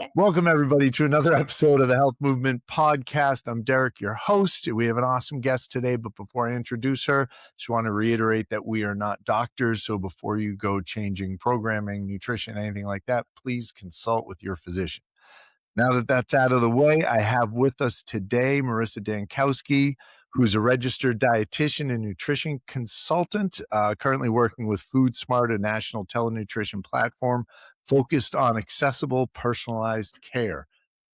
Okay. Welcome, everybody, to another episode of the Health Movement Podcast. I'm Derek, your host. We have an awesome guest today, but before I introduce her, just want to reiterate that we are not doctors. So before you go changing programming, nutrition, anything like that, please consult with your physician. Now that that's out of the way, I have with us today Marissa Dankosky, who's a registered dietitian and nutrition consultant, currently working with Foodsmart, a national telenutrition platform focused on accessible, personalized care.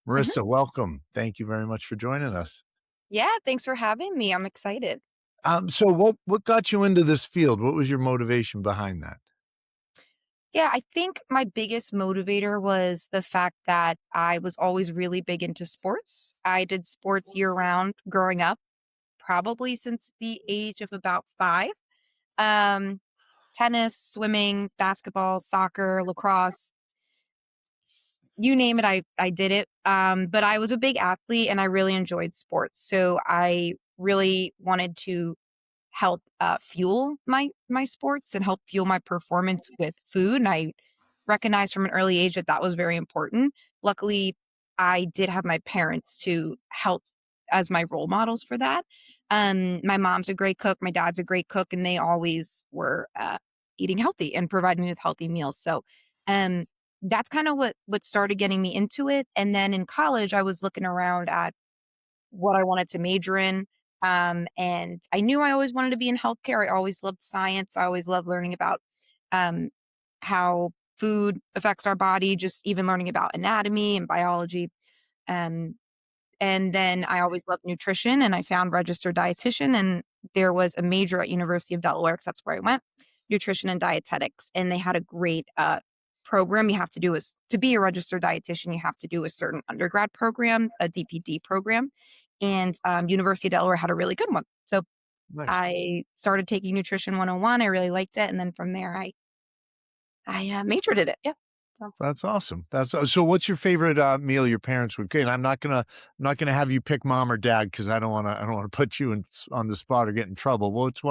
Mhm. Marissa, welcome. Thank you very much for joining us. Yeah, thanks for having me. I'm excited. So what got you into this field? What was your motivation behind that? Yeah, I think my biggest motivator was the fact that I was always really big into sports. I did sports year round growing up, probably since the age of about 5. Um, Tennis, swimming, basketball, soccer, lacrosse, you name it, I did it. But I was a big athlete and I really enjoyed sports. So I really wanted to help fuel my sports and help fuel my performance with food. And I recognized from an early age that that was very important. Luckily, I did have my parents to help as my role models for that. My mom's a great cook, my dad's a great cook, and they always were eating healthy and providing me with healthy meals. So, um, that's kind of what started getting me into it. And then in college, I was looking around at what I wanted to major in. And I knew I always wanted to be in healthcare. I always loved science. I always loved learning about um, how food affects our body, just even learning about anatomy and biology. Um, and then I always loved nutrition, and I found registered dietitian, and there was a major at University of Delaware, because that's where I went, nutrition and dietetics, and they had a great program. You have to do is to be a registered dietitian, you have to do a certain undergrad program, a DPD program, and University of Delaware had a really good one. So Nice. I started taking nutrition 101. I really liked it, and then from there, I majored in it. Yeah. So. That's awesome. So. What's your favorite meal your parents would cook? And I'm not gonna have you pick mom or dad because I don't wanna put you on the spot or get in trouble. What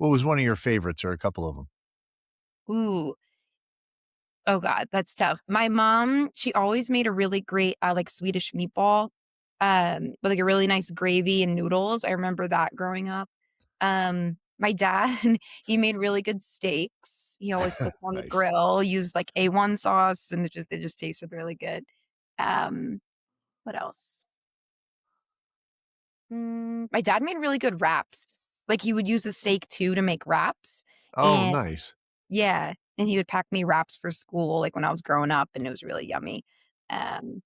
was one of your favorites or a couple of them? Ooh. Oh god, that's tough. My mom, she always made a really great, like, Swedish meatball, with, like, a really nice gravy and noodles. I remember that growing up. My dad, he made really good steaks. He always cooked on the Nice. grill, used, like, A1 sauce, and it just tasted really good. Um, what else? My dad made really good wraps. Like, he would use a steak too to make wraps, Oh, and nice. yeah, and he would pack me wraps for school, like, when I was growing up, and it was really yummy. Um,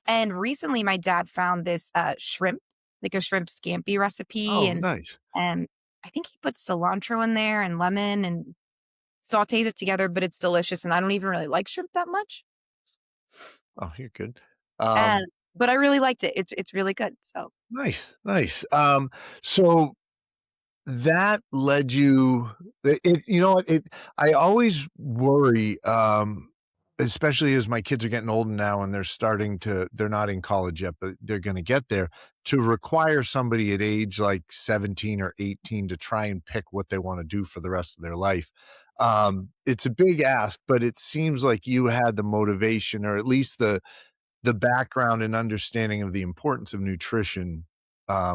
and recently, my dad found this, shrimp, like a shrimp scampi recipe, Oh, and, nice. um, I think he puts cilantro in there and lemon and sautés it together, but it's delicious, and I don't even really like shrimp that much. Oh, you're good. Um, Um, but I really liked it. It's really good, so. nice, nice. So that led you you know what, I always worry, especially as my kids are getting older now and they're not in college yet, but they're gonna get there, to require somebody at age like 17 or 18 to try and pick what they wanna do for the rest of their life. It's a big ask, but it seems like you had the motivation or at least the background and understanding of the importance of nutrition,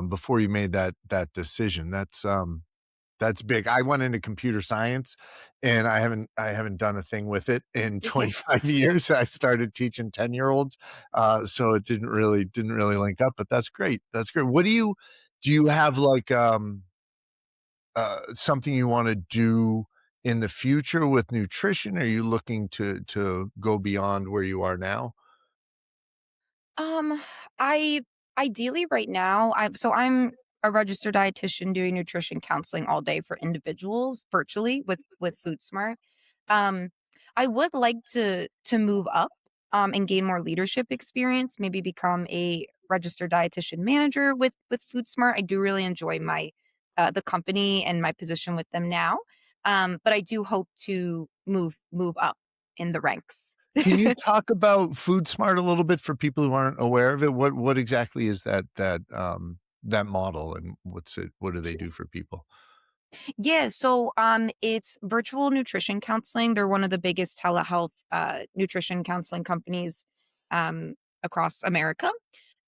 before you made that decision. That's big. I went into computer science, and I haven't done a thing with it in 25 years. I started teaching 10-year-olds, so it didn't really link up, but that's great. That's great. Do you have, like, something you wanna do in the future with nutrition? Are you looking to go beyond where you are now? Um, I ideally right now, I'm a registered dietitian doing nutrition counseling all day for individuals virtually with FoodSmart. Um, I would like to move up and gain more leadership experience, maybe become a registered dietitian manager with FoodSmart. I do really enjoy my the company and my position with them now. But I do hope to move up in the ranks. Can you talk about Food Smart a little bit for people who aren't aware of it? What exactly is that model, and what do they do for people? Yeah, so it's virtual nutrition counseling. They're one of the biggest telehealth nutrition counseling companies across America.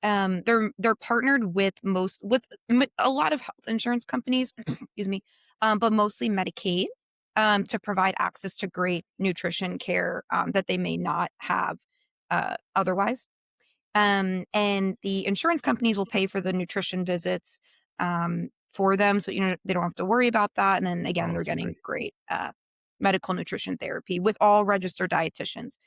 They're partnered with a lot of health insurance companies, excuse me, but mostly Medicaid, to provide access to great nutrition care that they may not have otherwise. And the insurance companies will pay for the nutrition visits for them, so they don't have to worry about that. And then again, Oh, they're that's getting great. great medical nutrition therapy with all registered dietitians.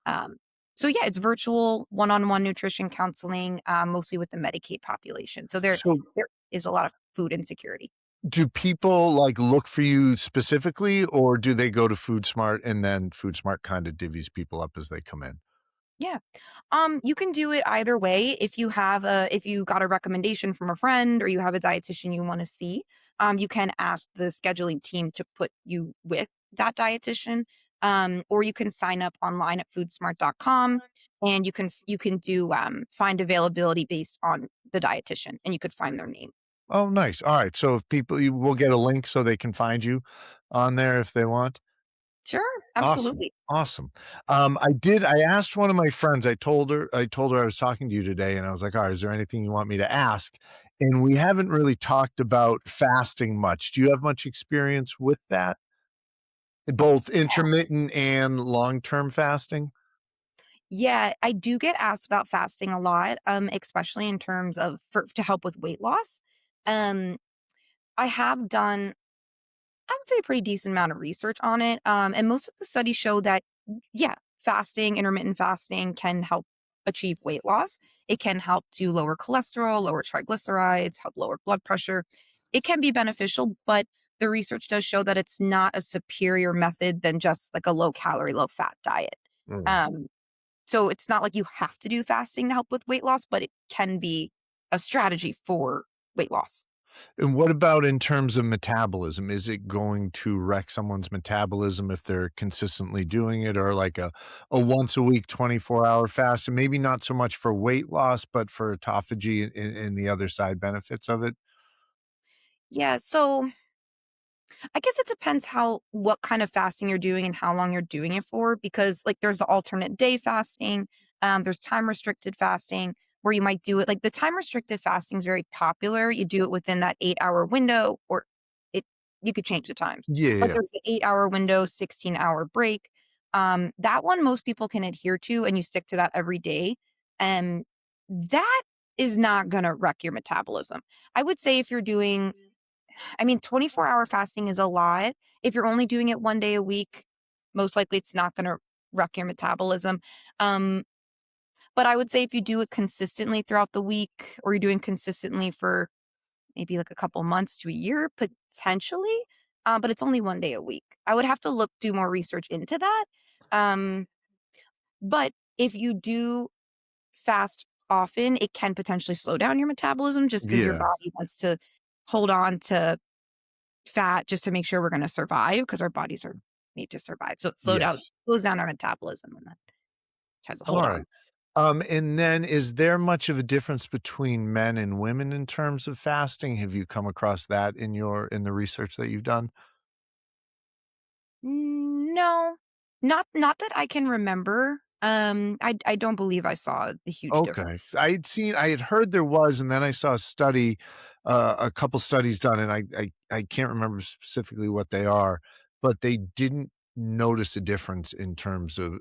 Um, so yeah, it's virtual one-on-one nutrition counseling, mostly with the Medicaid population. So So, there is a lot of food insecurity. do people, like, look for you specifically, or do they go to Foodsmart and then Foodsmart kinda divvies people up as they come in? Yeah. You can do it either way. If you got a recommendation from a friend or you have a dietitian you want to see, you can ask the scheduling team to put you with that dietitian. Or you can sign up online at foodsmart.com and you can do find availability based on the dietitian and you could find their name. Oh, nice. Alright, so if people you will get a link so they can find you on there if they want? Sure, Awesome, absolutely. awesome. I asked one of my friends, I told her I was talking to you today, and I was like, "Alright, is there anything you want me to ask?" And we haven't really talked about fasting much. Do you have much experience with that? Both intermittent and long-term fasting? Yeah, I do get asked about fasting a lot, especially in terms of to help with weight loss. Um, I have done, I would say, a pretty decent amount of research on it. And most of the studies show that, yeah, intermittent fasting can help achieve weight loss. It can help to lower cholesterol, lower triglycerides, help lower blood pressure. It can be beneficial, but the research does show that it's not a superior method than just like a low calorie, low fat diet. Mm. Um, so it's not like you have to do fasting to help with weight loss, but it can be a strategy for weight loss. And what about in terms of metabolism? Is it going to wreck someone's metabolism if they're consistently doing it, or like a once a week 24-hour fast? And maybe not so much for weight loss, but for autophagy and the other side benefits of it? Yeah, so I guess it depends what kind of fasting you're doing and how long you're doing it for, because like there's the alternate day fasting, there's time restricted fasting where you might do it like the time restricted fasting is very popular. You do it within that 8 hour window, or it you could change the times. Yeah, But yeah. there's the 8 hour window, 16-hour break. That one most people can adhere to and you stick to that every day. And that is not gonna wreck your metabolism. I would say if you're doing, I mean, 24-hour fasting is a lot. If you're only doing it 1 day a week, most likely it's not gonna wreck your metabolism. Um, but I would say if you do it consistently throughout the week or you're doing consistently for maybe like a couple months to a year, potentially, but it's only 1 day a week. I would have to do more research into that. Um, but if you do fast often, it can potentially slow down your metabolism just because your Yeah. body wants to hold on to fat just to make sure we're gonna survive because our bodies are made to survive. So it Yes. slows down our metabolism and then tries to hold Alright. on. And then is there much of a difference between men and women in terms of fasting? Have you come across that in the research that you've done? No, not that I can remember. I don't believe I saw a huge difference. Okay. 'Cause I had heard there was, and then I saw a study, a couple studies done, and I can't remember specifically what they are, but they didn't notice a difference in terms of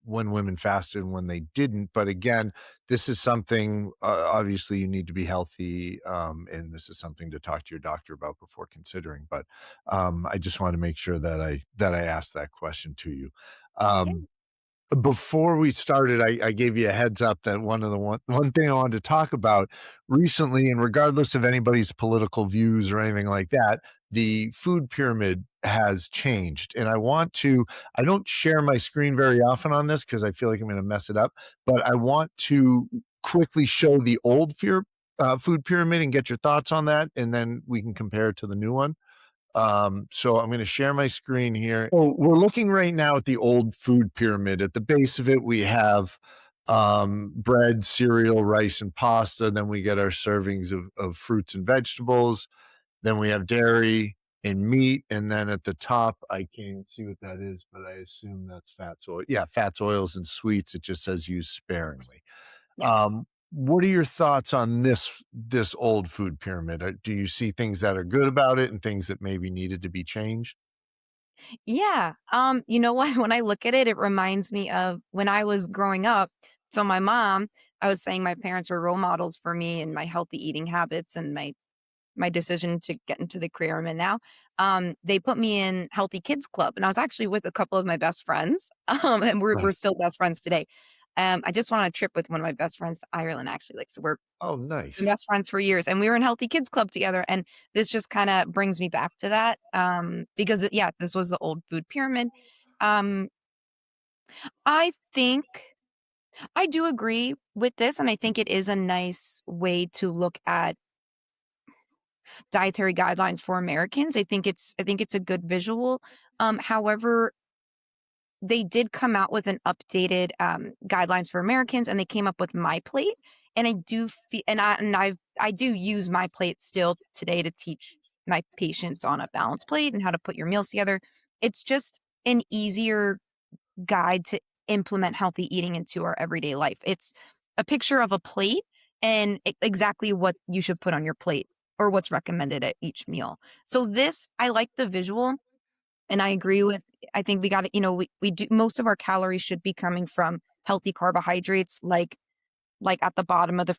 when women fasted and when they didn't. But again, this is something, obviously you need to be healthy, and this is something to talk to your doctor about before considering. But, I just wanted to make sure that I asked that question to you. Yeah, Um Before we started, I gave you a heads up that one thing I wanted to talk about recently, and regardless of anybody's political views or anything like that, the food pyramid has changed. And I don't share my screen very often on this because I feel like I'm going to mess it up, but I want to quickly show the old food pyramid and get your thoughts on that. And then we can compare it to the new one. So I'm going to share my screen here. So we're looking right now at the old food pyramid. At the base of it, we have bread, cereal, rice, and pasta. Then we get our servings of fruits and vegetables. Then we have dairy and meat, and then at the top, I can't see what that is, but I assume that's fats, oil yeah, fats, oils, and sweets. It just says use sparingly. Yes. What are your thoughts on this old food pyramid? Do you see things that are good about it and things that maybe needed to be changed? Yeah. You know what? When I look at it, it reminds me of when I was growing up. So my mom, I was saying my parents were role models for me and my healthy eating habits and my decision to get into the career I'm in now. They put me in Healthy Kids Club, and I was actually with a couple of my best friends, and we're Nice. still best friends today. I just went on a trip with one of my best friends to Ireland, actually. Like, so we're Oh, been nice. best friends for years, and we were in Healthy Kids Club together, and this just kinda brings me back to that, because yeah, this was the old food pyramid. Um, I think I do agree with this, and I think it is a nice way to look at dietary guidelines for Americans. I think it's a good visual. However, they did come out with an updated, guidelines for Americans, and they came up with MyPlate, and I do fee and I do use MyPlate still today to teach my patients on a balanced plate and how to put your meals together. It's just an easier guide to implement healthy eating into our everyday life. It's a picture of a plate and exactly what you should put on your plate or what's recommended at each meal. So this, I like the visual, and I agree with I think we gotta, we do most of our calories should be coming from healthy carbohydrates, like at the bottom of the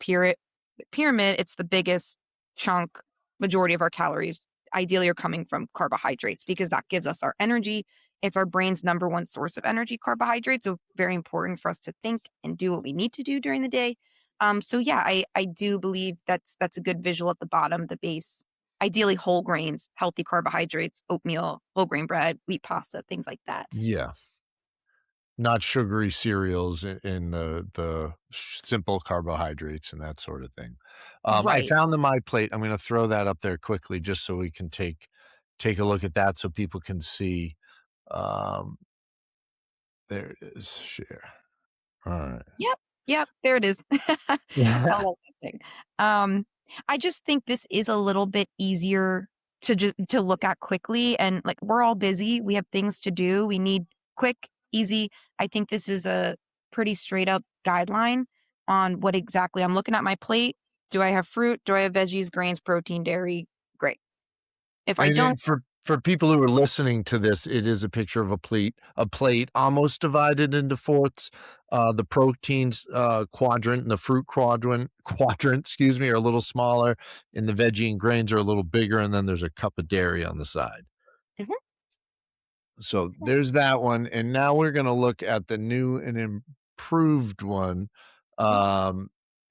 pyramid, it's the biggest chunk, majority of our calories ideally are coming from carbohydrates because that gives us our energy. It's our brain's number one source of energy, carbohydrates. So very important for us to think and do what we need to do during the day. So yeah, I do believe that's a good visual at the bottom, the base. Ideally whole grains, healthy carbohydrates, oatmeal, whole grain bread, wheat pasta, things like that. Yeah. Not sugary cereals and simple carbohydrates and that sort of thing. I Right. found the My Plate. I'm gonna throw that up there quickly just so we can take a look at that so people can see. Um, there it is, share. Alright. Yep, yep, there it is. I Yeah. love that thing. Um, I just think this is a little bit easier to look at quickly, and, like, we're all busy, we have things to do, we need quick, easy. I think this is a pretty straight up guideline on what exactly I'm looking at my plate. Do I have fruit? Do I have veggies, grains, protein, dairy? Great. If I And then don't. for people who are listening to this, it is a picture of a plate almost divided into fourths. The proteins, quadrant and the fruit quadrant, excuse me, are a little smaller, and the veggie and grains are a little bigger, and then there's a cup of dairy on the side. Mhm, So there's that one, and now we're gonna look at the new and improved one, mhm,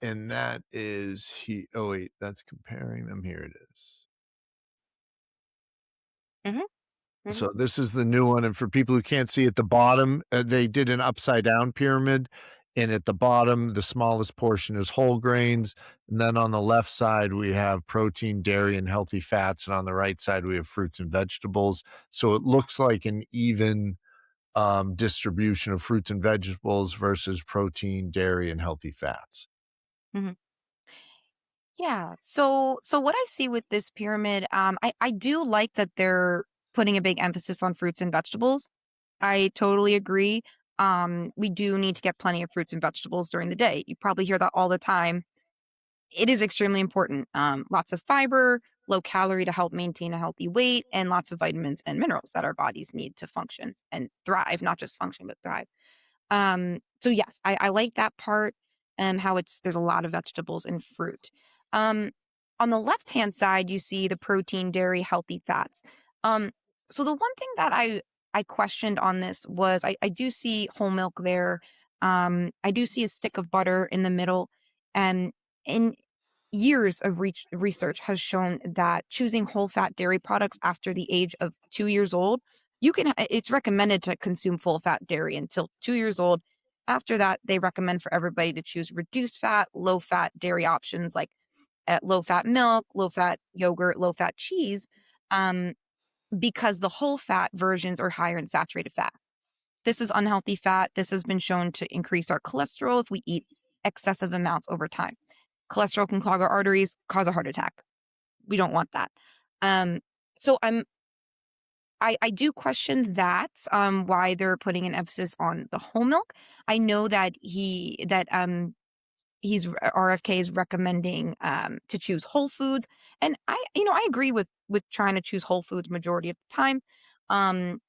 and that is oh, wait, that's comparing them. Here it is. mhm, mhm, So this is the new one, and for people who can't see at the bottom, they did an upside down pyramid, and at the bottom, the smallest portion is whole grains, and then on the left side, we have protein, dairy, and healthy fats, and on the right side, we have fruits and vegetables. So it looks like an even, distribution of fruits and vegetables versus protein, dairy, and healthy fats. mhm. Yeah. So what I see with this pyramid, I do like that they're putting a big emphasis on fruits and vegetables. I totally agree. We do need to get plenty of fruits and vegetables during the day. You probably hear that all the time. It is extremely important. Lots of fiber, low calorie to help maintain a healthy weight, and lots of vitamins and minerals that our bodies need to function and thrive, not just function, but thrive. So yes, I like that part, how there's a lot of vegetables and fruit. Um, on the left-hand side, you see the protein, dairy, healthy fats. Um, so the one thing that I questioned on this was I do see whole milk there. I do see a stick of butter in the middle, and in years of research has shown that choosing whole fat dairy products after the age of 2 years old, it's recommended to consume full fat dairy until 2 years old. After that, they recommend for everybody to choose reduced fat, low fat dairy options like low fat milk, low fat yogurt, low fat cheese, um, because the whole fat versions are higher in saturated fat. This is unhealthy fat. This has been shown to increase our cholesterol if we eat excessive amounts over time. Cholesterol can clog our arteries, cause a heart attack. We don't want that. Um, so I'm I do question that, why they're putting an emphasis on the whole milk. I know that RFK is recommending, to choose whole foods, and I agree with trying to choose whole foods majority of the time. Um,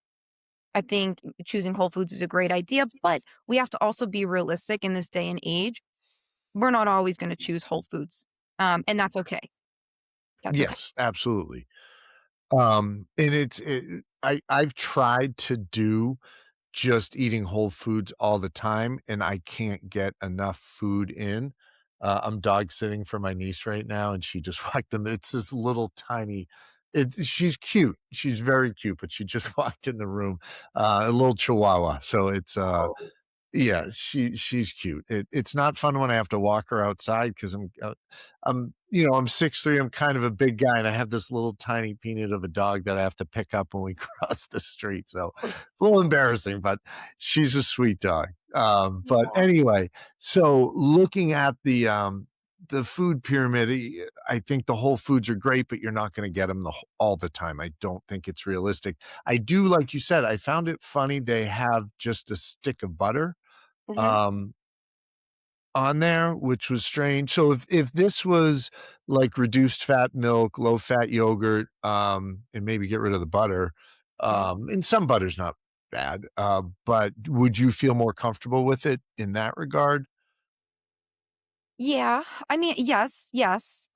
I think choosing whole foods is a great idea, but we have to also be realistic in this day and age. We're not always gonna choose whole foods, and that's okay. That's okay. Yes, absolutely. And I've tried to do just eating whole foods all the time, and I can't get enough food in. I'm dog sitting for my niece right now, and she just walked in. It's this little tiny she's cute. She's very cute, but she just walked in the room, a little chihuahua. So Oh. yeah, she's cute. It's not fun when I have to walk her outside because I'm 6'3", I'm kind of a big guy, and I have this little tiny peanut of a dog that I have to pick up when we cross the street, so it's a little embarrassing, but she's a sweet dog. But anyway, so looking at the food pyramid, I think the whole foods are great, but you're not gonna get them all the time. I don't think it's realistic. I do, like you said, I found it funny they have just a stick of butter Mhm. um, on there, which was strange. So if this was like reduced fat milk, low fat yogurt, and maybe get rid of the butter, Mhm. and some butter's not bad, but would you feel more comfortable with it in that regard? Yeah, I mean, yes, yes.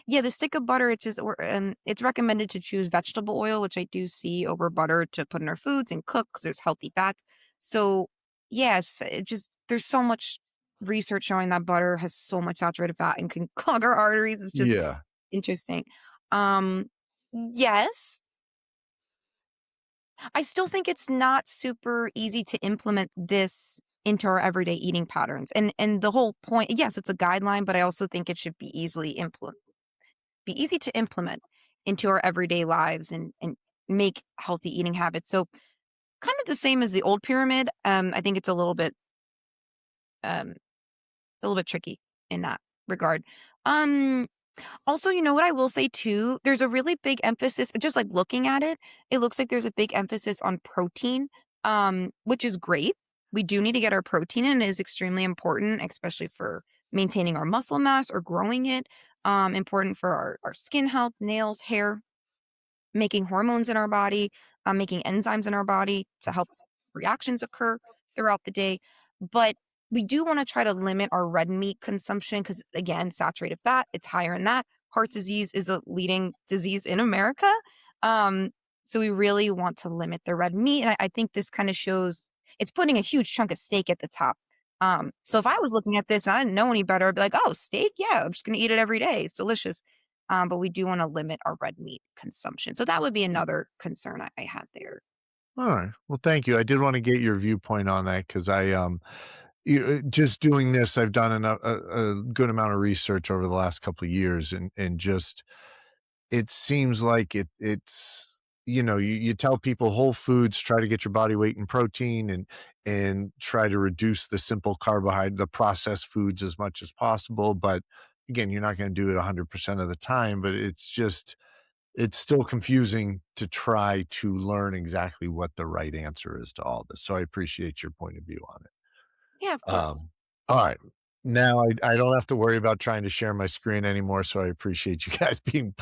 Yeah, the stick of butter, it's recommended to choose vegetable oil, which I do see over butter to put in our foods and cook 'cause there's healthy fats. So, yes, it just there's so much research showing that butter has so much saturated fat and can clog our arteries. It's just Yeah. interesting. Um, yes, I still think it's not super easy to implement this into our everyday eating patterns. And the whole point, yes, it's a guideline, but I also think it should be easy to implement into our everyday lives and make healthy eating habits. So kind of the same as the old pyramid. I think it's um a little bit tricky in that regard. Um Also, you know what I will say too? There's a really big emphasis just, like, looking at it, it looks like there's a big emphasis on protein, which is great. We do need to get our protein in, it is extremely important, especially for maintaining our muscle mass or growing it, important for our skin health, nails, hair, making hormones in our body, making enzymes in our body to help reactions occur throughout the day. But we do want to try to limit our red meat consumption because, again, saturated fat, it's higher in that. Heart disease is a leading disease in America. Um, so we really want to limit the red meat. And I think this kind of shows it's putting a huge chunk of steak at the top. So if I was looking at this and I didn't know any better, I'd be like, oh, steak? Yeah, I'm just going to eat it every day. It's delicious. But we do wanna limit our red meat consumption. So that would be another concern I had there. Alright. Well, thank you. I did wanna get your viewpoint on that because just doing this, I've done a good amount of research over the last couple of years and just it seems like it's you tell people whole foods, try to get your body weight in protein and try to reduce the simple carbohydrate, the processed foods as much as possible, but again, you're not gonna do it 100% of the time, but it's still confusing to try to learn exactly what the right answer is to all this, so I appreciate your point of view on it. Yeah, of course. Um, alright. Now I don't have to worry about trying to share my screen anymore, so I appreciate you guys being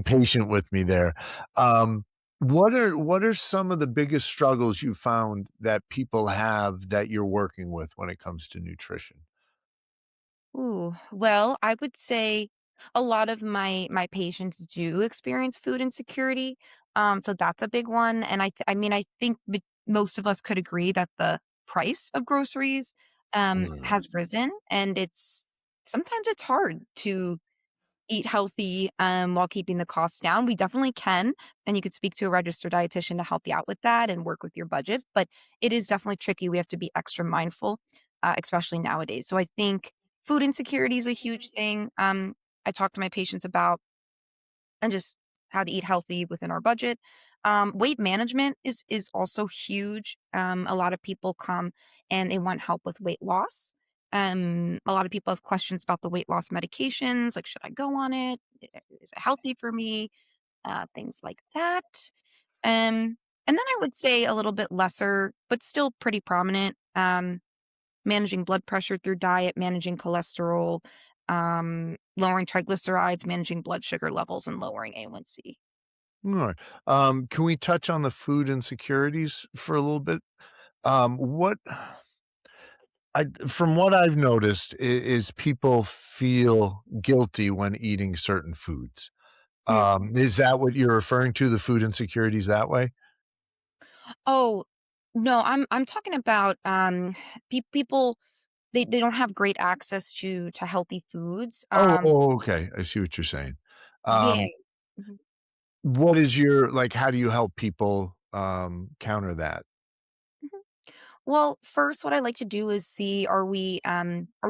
patient with me there. Um, what are some of the biggest struggles you found that people have that you're working with when it comes to nutrition? Ooh, well, I would say a lot of my patients do experience food insecurity. So that's a big one. And I mean, I think most of us could agree that the price of groceries Mm. has risen, and sometimes it's hard to eat healthy, while keeping the costs down. We definitely can, and you could speak to a registered dietitian to help you out with that and work with your budget, but it is definitely tricky. We have to be extra mindful, especially nowadays. So I think food insecurity is a huge thing. I talk to my patients about and just how to eat healthy within our budget. Weight management is also huge. A lot of people come and they want help with weight loss. A lot of people have questions about the weight loss medications, like should I go on it? Is it healthy for me? Things like that. And then I would say a little bit lesser, but still pretty prominent. Managing blood pressure through diet, managing cholesterol, lowering triglycerides, managing blood sugar levels, and lowering A1C. Alright. Can we touch on the food insecurities for a little bit? What from what I've noticed is people feel guilty when eating certain foods. Mhm. Is that what you're referring to, the food insecurities that way? Oh, no, I'm talking about people they don't have great access to healthy foods. Okay, I see what you're saying. Yeah. Um, Mhm. what is your like, how do you help people, counter that? Mhm. Well, first, what I like to do is see are we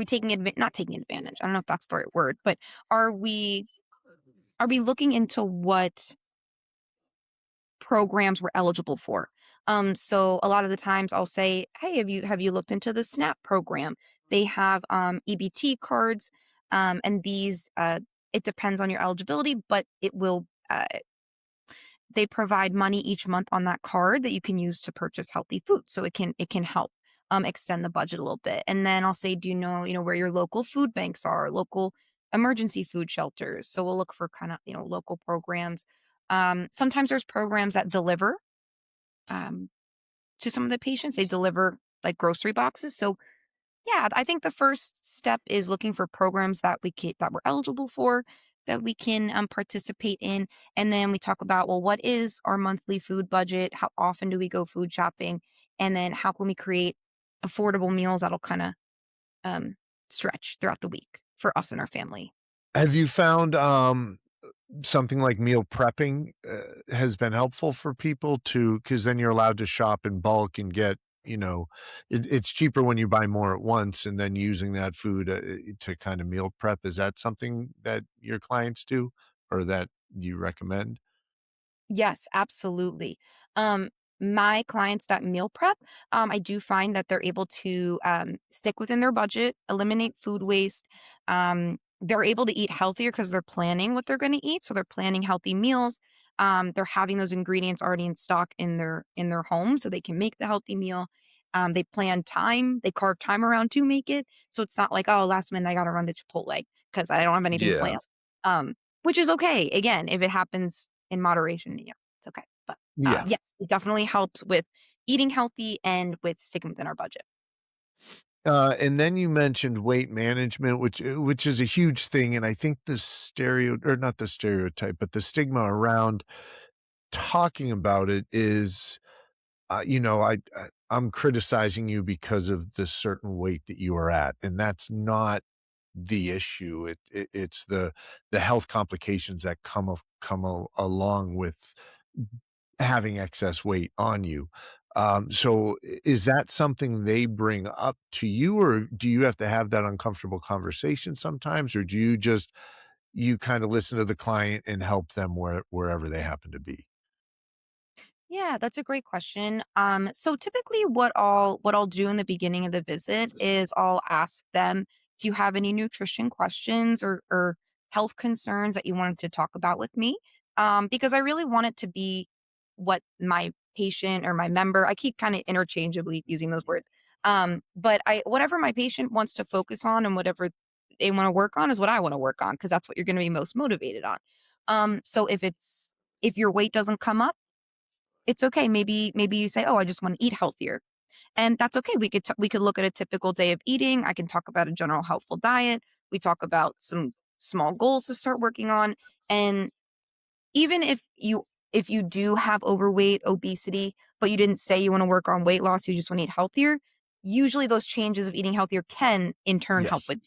taking not taking advantage. I don't know if that's the right word, but are we are we looking into what programs we're eligible for? So a lot of the times I'll say, "Hey, have you looked into the SNAP program? They have EBT cards, and these it depends on your eligibility, but it will they provide money each month on that card that you can use to purchase healthy food. So it can help extend the budget a little bit. And then I'll say, do you know where your local food banks are, local emergency food shelters? So we'll look for kind of local programs. Sometimes there's programs that deliver um, to some of the patients. They deliver like grocery boxes. So yeah, I think the first step is looking for programs that we're eligible for, that we can participate in, and then we talk about, well, what is our monthly food budget? How often do we go food shopping? And then how can we create affordable meals that'll kind of um, stretch throughout the week for us and our family? Have you found, something like meal prepping, has been helpful for people to because then you're allowed to shop in bulk and get, it's cheaper when you buy more at once and then using that food, to kind of meal prep. Is that something that your clients do or that you recommend? Yes, absolutely. Um, my clients that meal prep, I do find that they're able to stick within their budget, eliminate food waste. They're able to eat healthier because they're planning what they're going to eat, so they're planning healthy meals. They're having those ingredients already in stock in their home, so they can make the healthy meal. They plan time, they carve time around to make it, so it's not like, oh, last minute I got to run to Chipotle because I don't have anything Yeah. planned. Which is okay. Again, if it happens in moderation, it's okay. But, Yeah. yes, it definitely helps with eating healthy and with sticking within our budget. And then you mentioned weight management, which is a huge thing, and I think the stereo or not the stereotype, but the stigma around talking about it is, I'm criticizing you because of the certain weight that you are at, and that's not the issue. It's the health complications that along with having excess weight on you. So is that something they bring up to you, or do you have to have that uncomfortable conversation sometimes, or do you just you kind of listen to the client and help them wherever they happen to be? Yeah, that's a great question. So typically what I'll do in the beginning of the visit is I'll ask them, do you have any nutrition questions or health concerns that you wanted to talk about with me? Because I really want it to be what my patient or my member, I keep kind of interchangeably using those words. But I whatever my patient wants to focus on and whatever they want to work on is what I want to work on because that's what you're going to be most motivated on. So if your weight doesn't come up, it's okay. Maybe you say, "Oh, I just wanna eat healthier." And that's okay. We could look at a typical day of eating. I can talk about a general healthful diet. We talk about some small goals to start working on. And even if you do have overweight, obesity, but you didn't say you wanna work on weight loss, you just wanna eat healthier, usually those changes of eating healthier can in turn help Yes. with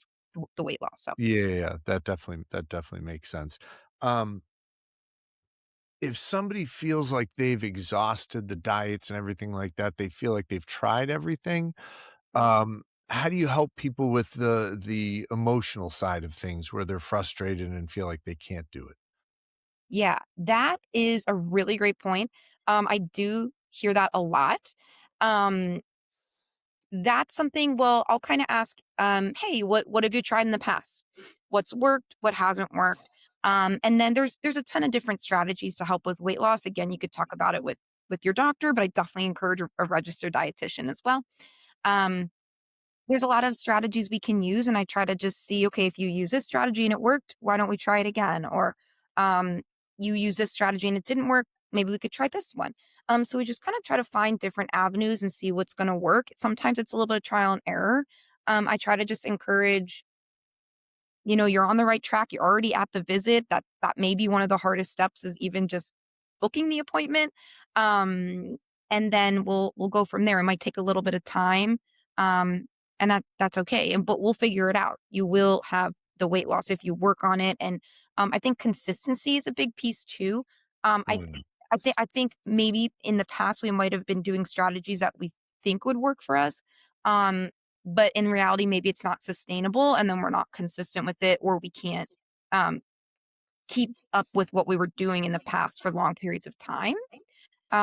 the weight loss. So Yeah, yeah, yeah, that definitely makes sense. Um, if somebody feels like they've exhausted the diets and everything like that, they feel like they've tried everything, how do you help people with the emotional side of things where they're frustrated and feel like they can't do it? yeah, that is a really great point. I do hear that a lot. Um, That's something well, I'll kinda ask, "Hey, what have you tried in the past? What's worked? What hasn't worked?" And then there's a ton of different strategies to help with weight loss. Again, you could talk about it with your doctor, but I definitely encourage a registered dietitian as well. Um, there's a lot of strategies we can use, and I try to just see, okay, if you use this strategy and it worked, why don't we try it again? Or um, you use this strategy and it didn't work, maybe we could try this one. So we just kind of try to find different avenues and see what's going to work. Sometimes it's a little bit of trial and error. I try to just encourage, you're on the right track. You're already at the visit. That may be one of the hardest steps is even just booking the appointment. Um, and then we'll go from there. It might take a little bit of time. And that's okay. But we'll figure it out. You will have the weight loss if you work on it. And I think consistency is a big piece too. Um, I Oh, yeah. I think maybe in the past we might have been doing strategies that we think would work for us. Um, but in reality, maybe it's not sustainable and then we're not consistent with it or we can't um, keep up with what we were doing in the past for long periods of time.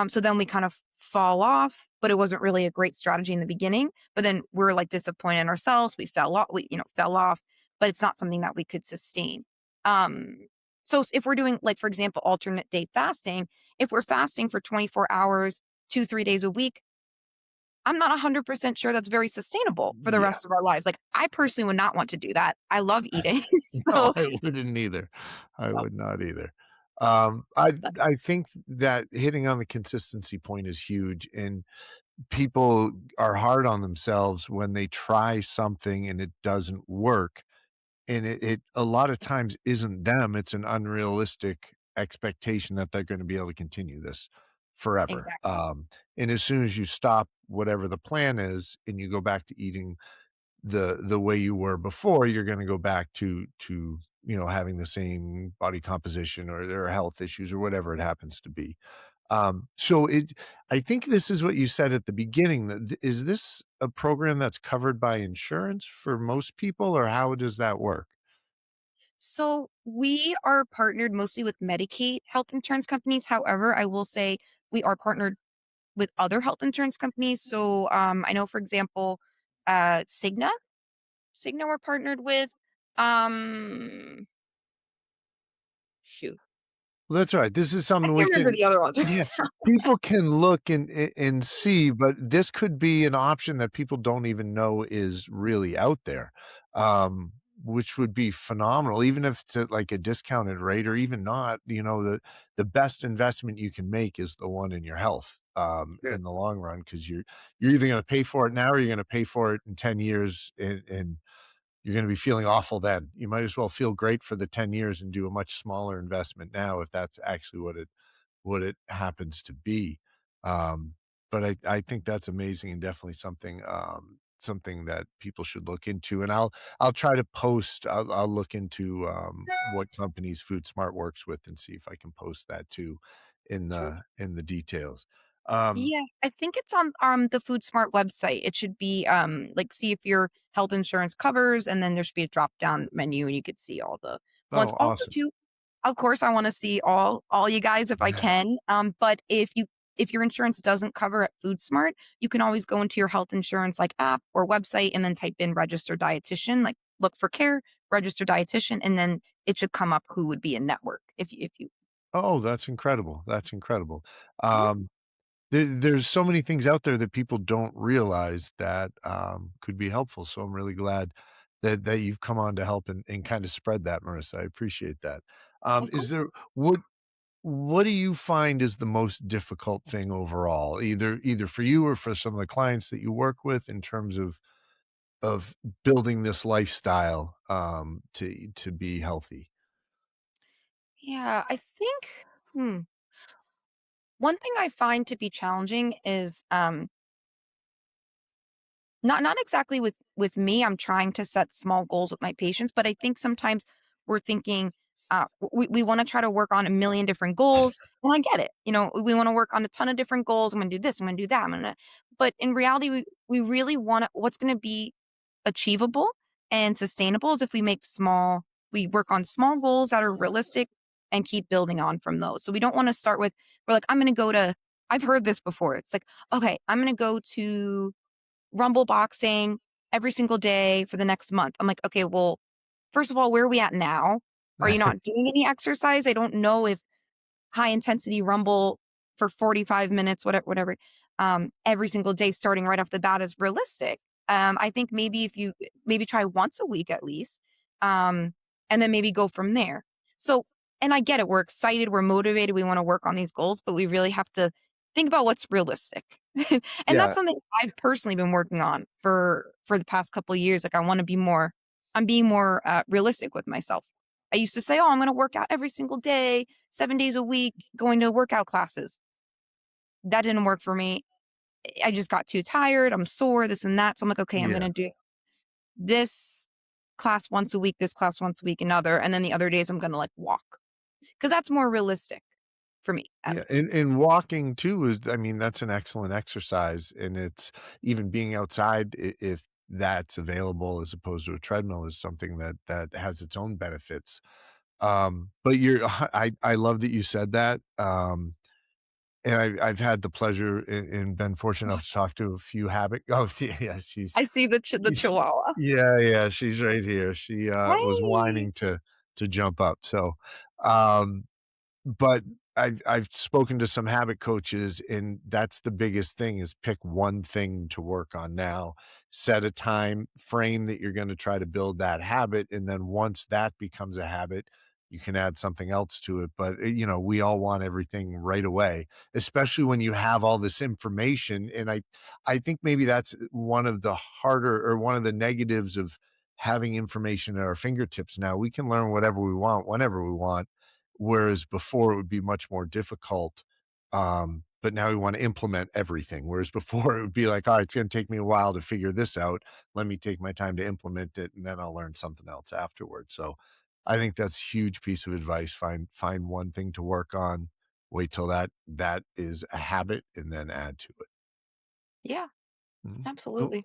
So then we kind of fall off, but it wasn't really a great strategy in the beginning. But then we're like disappointed in ourselves. We fell off, but it's not something that we could sustain. Um, so if we're doing like, for example, alternate day fasting, if we're fasting for 24 hours, 2, 3 days a week, I'm not 100% sure that's very sustainable for the Yeah. rest of our lives. Like, I personally would not want to do that. I love eating. No, So, I wouldn't either. I no, would not either. I but I think that hitting on the consistency point is huge, and people are hard on themselves when they try something and it doesn't work, and it a lot of times isn't them, it's an unrealistic expectation that they're gonna be able to continue this forever, exactly. and as soon as you stop whatever the plan is and you go back to eating the way you were before, you're gonna go back to, having the same body composition or there are health issues or whatever it happens to be. So I think this is what you said at the beginning, that is this a program that's covered by insurance for most people, or how does that work? So, we are partnered mostly with Medicaid health insurance companies. However, I will say we are partnered with other health insurance companies. So, I know, for example, Cigna. Cigna we're partnered with. Um, shoot, Well, that's right. This is I something we can't remember can the other ones. yeah, people can look and see, but this could be an option that people don't even know is really out there, which would be phenomenal, even if it's at, like, a discounted rate or even not, the best investment you can make is the one in your health, True. in the long run, because you're either gonna pay for it now or you're gonna pay for it in 10 years, and you're gonna be feeling awful then. You might as well feel great for the 10 years and do a much smaller investment now if that's actually what it happens to be. Um, but I think that's amazing and definitely something that people should look into. And I'll try to post. I'll look into what companies FoodSmart works with and see if I can post that too in Sure. the details. Um, Yeah, I think it's on the FoodSmart website. It should be like see if your health insurance covers, and then there should be a drop down menu, and you could see all the ones. oh, Also, awesome. too, of course, I want to see all you guys if I can. But if your insurance doesn't cover at FoodSmart, you can always go into your health insurance like app or website, and then type in registered dietitian. Like look for care, registered dietitian, and then it should come up who would be in network if you. Oh, that's incredible. That's incredible. Yeah, Um, there's so many things out there that people don't realize that, could be helpful, so I'm really glad that you've come on to help and kinda spread that, Marissa, I appreciate that. of Is course. there what do you find is the most difficult thing overall, either for you or for some of the clients that you work with in terms of building this lifestyle, to be healthy? Yeah, I think. One thing I find to be challenging is, not exactly with me, I'm trying to set small goals with my patients, but I think sometimes we're thinking, we wanna try to work on a million different goals, and I get it, we wanna work on a ton of different goals, I'm gonna do this, I'm gonna do that, but in reality, we really wanna what's gonna be achievable and sustainable is if we work on small goals that are realistic and keep building on from those. So we don't wanna start with we're like, "I'm gonna go to" I've heard this before, it's like, "Okay, I'm gonna go to rumble boxing every single day for the next month." I'm like, "Okay, well, first of all, where are we at now? Are you not doing any exercise? I don't know if high intensity rumble for 45 minutes, whatever, every single day starting right off the bat is realistic. I think maybe if you maybe try once a week at least, um, and then maybe go from there. So, and I get it. We're excited. We're motivated. We want to work on these goals, but we really have to think about what's realistic. And that's Yeah, something I've personally been working on for the past couple of years. Like I want to be more, I'm being more realistic with myself. I used to say, "Oh, I'm going to work out every single day, 7 days a week, going to workout classes." That didn't work for me. I just got too tired. I'm sore, this and that. So I'm like, okay, I'm going yeah. to do this class once a week, this class once a week, another. And then the other days I'm going to like walk because that's more realistic for me, at Yeah, least. and walking too is I mean, that's an excellent exercise, and it's even being outside if that's available as opposed to a treadmill is something that has its own benefits. But you're I love that you said that, and I've had the pleasure and been fortunate enough to talk to a few habit oh, yeah, I see the she's chihuahua. yeah, yeah, she's right here. She, was Hey. whining to jump up, so, um but I've spoken to some habit coaches, and that's the biggest thing is pick one thing to work on now. Set a time frame that you're gonna try to build that habit, and then once that becomes a habit, you can add something else to it, but, we all want everything right away, especially when you have all this information, and I think maybe that's one of the harder or one of the negatives of having information at our fingertips now. We can learn whatever we want, whenever we want, whereas before it would be much more difficult. But now we want to implement everything. Whereas before it would be like, all right, it's going to take me a while to figure this out. Let me take my time to implement it, and then I'll learn something else afterwards. So I think that's a huge piece of advice. Find one thing to work on, wait till that is a habit, and then add to it. Yeah, Mhm. Well, absolutely.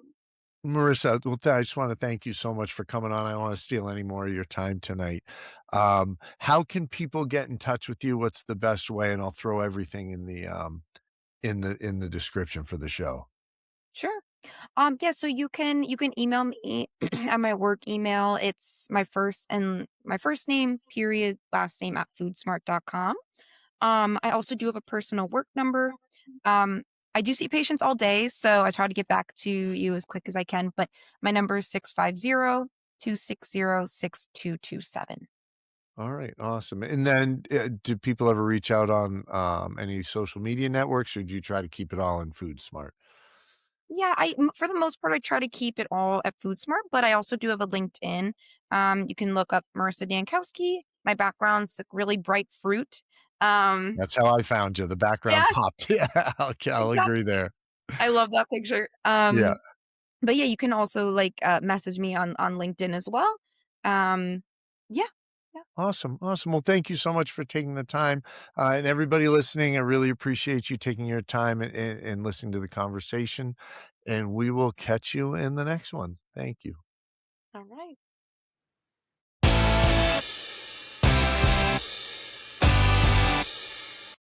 Marissa, well, I just want to thank you so much for coming on. I don't want to steal any more of your time tonight. How can people get in touch with you? What's the best way? And I'll throw everything in the description for the show. Sure. Yeah, so you can email me at my work email. It's my first name, period, last name at foodsmart.com. I also do have a personal work number. Um, I do see patients all day, so I try to get back to you as quick as I can, but my number is 650-260-6227. All right, awesome. And then, do people ever reach out on any social media networks, or do you try to keep it all in Food Smart? Yeah, for the most part, I try to keep it all at Foodsmart, but I also do have a LinkedIn. You can look up Marissa Dankosky. My background's like really bright fruit. Um, That's how I found you. The yeah, background popped. Yeah, I'll exactly. agree there. I love that picture. Yeah. But yeah, you can also like message me on LinkedIn as well. Um, yeah, yeah. Awesome, awesome. Well, thank you so much for taking the time, and everybody listening, I really appreciate you taking your time and listening to the conversation, and we will catch you in the next one. Thank you. All right.